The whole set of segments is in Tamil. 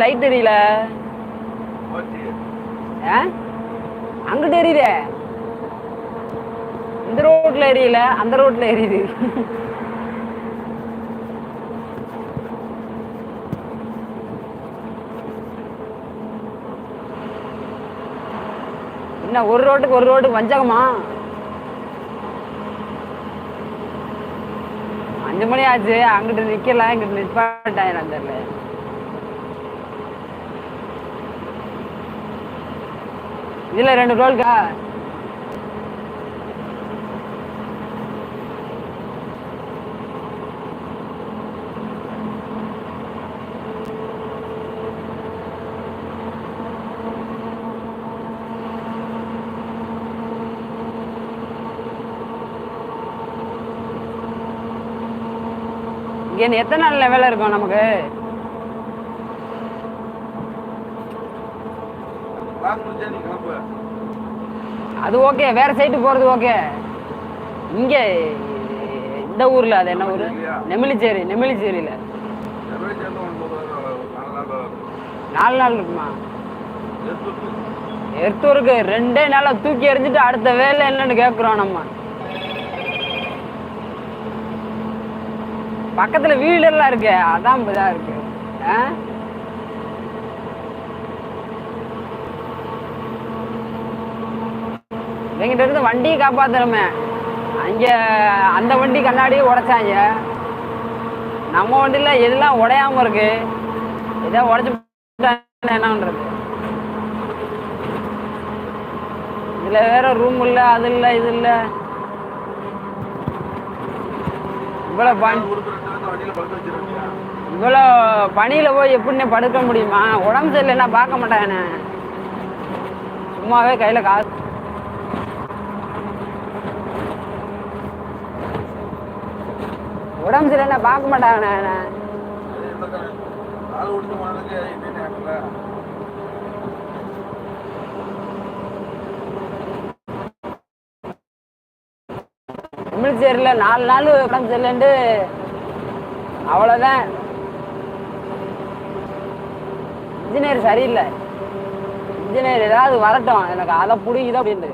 லைட் எரியல. அங்கிட்ட எரியுதே. இந்த ரோட்ல எரியல, அந்த ரோட்ல எரியுது. என்ன ஒரு ரோட்டுக்கு வஞ்சகமா? 5 மணி ஆச்சு. அங்கிட்டு நிக்கலாம், இங்கிட்டு நிப்பாட்டாங்க தெரியல. இதுல 2 டோல்கா. இங்க எத்தனை நாள் வேலை இருக்கும் நமக்கு? அது ஓகே, வேற சைட்டு போறது ஓகே. இங்க இந்த ஊர்ல அது என்ன ஊரு? நெமிலிச்சேரி. நெமிலிச்சேரியில 4 நாள் இருக்குமா? எர்த்தூருக்கு 2 நாளா தூக்கி எறிஞ்சிட்டு அடுத்த வேலை என்னன்னு கேக்குறோம் நம்ம. பக்கத்துல வீடு எல்லாம் இருக்கு, அதான் இதா இருக்கு. எங்கிட்ட இருந்து வண்டியை காப்பாத்தணுமே. அங்க அந்த வண்டி கண்ணாடியே உடைச்சாங்க. நம்ம வண்டியில எதெல்லாம் உடையாம இருக்கு, ஏதோ உடைச்சு என்ன பண்றது? இதுல வேற ரூம் இல்ல, அது இல்ல, இது இல்ல. இவ்வளோ பனியில போய் எப்படின்னு படுக்க முடியுமா? உடம்பு சரியில்லைன்னா பார்க்க மாட்டாங்கண்ணே. சும்மாவே கையில காசு. உடம்பு சரியில்லைன்னா பார்க்க மாட்டாங்கண்ணே. சரியில்லை 4 நாள் உடம்பு சரியில்லைண்டு அவ்வளோதான். இன்ஜினியர் சரியில்லை. இன்ஜினியர் ஏதாவது வரட்டும், எனக்கு அதை பிடிக்குது அப்படின்ட்டு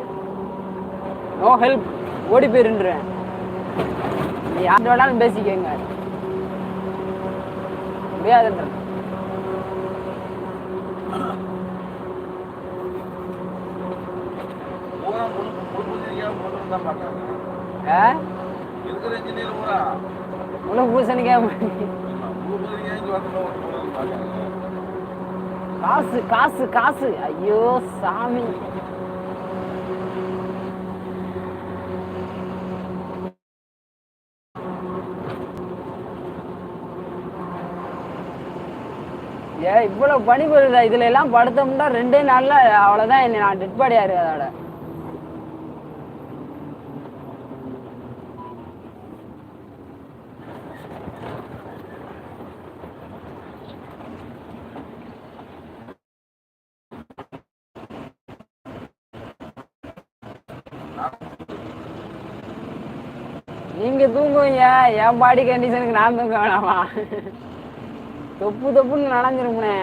நோ ஹெல்ப், ஓடி போயிருன்றேன். நீ யார் வேணாலும் பேசிக்கங்க, முடியாதுன்ற. காசு காசு காசு, ஐயோ சாமி. இவ்வளவு பணி போடுதா? இதுல எல்லாம் படுத்தோம்னா 2 நாள்ல அவ்வளவுதான். என்ன நான் டெட் பாடி ஆறு. அதோட நீங்க தூங்குவீங்க, என் பாடி கண்டிஷனுக்கு நான் தூங்க வேணாமா? தொப்பு தொப்புன்னு நனைஞ்சிருமுனே.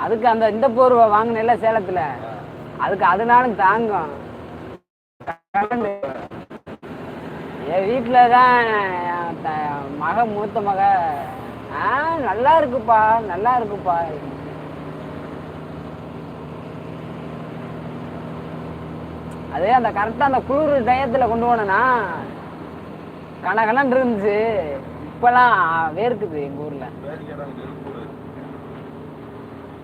அதுக்கு அந்த இந்த போர்வை வாங்கினேன்ல சேலத்துல, அதுக்கு அதனாலும் தாங்கும். என் வீட்டுலதான் மக, மூத்த மக, நல்லா இருக்குப்பா, நல்லா இருக்குப்பா. அதே அந்த கரெக்டா அந்த குளிர் டயத்துல கொண்டு போனா கனகலன்னு இருந்துச்சு. இப்பெல்லாம் வேர்க்குது எங்க ஊர்ல.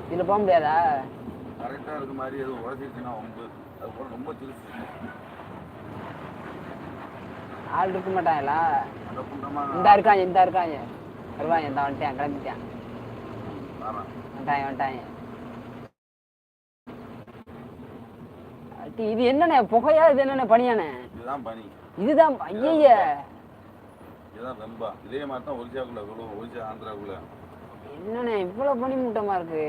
இதுல போக முடியாதா? ஆள் இருக்க மாட்டாங்களா? இந்த இருக்காங்க, இந்த இருக்காங்க, வருவாங்க. இந்த வந்துட்டேன், கிளம்பிட்டேன். வந்துட்டாங்க வந்துட்டாங்க. இது என்னண்ணே புகையா? இது என்னண்ணே பனியானே? இதுதான் பனி. இதுதான் ஐய. இதுதான் வெம்பா. இதே மாதிரி தான் ஒரிஜாக்குள்ள இவ்வளவு, ஒரிஜா ஆந்திராக்குள்ள. என்னண்ணே இவ்வளவு பனி மூட்டமா இருக்கு?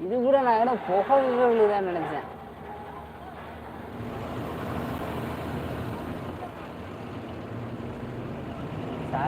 இது கூட நான் புகை தான் நினைச்சேன்.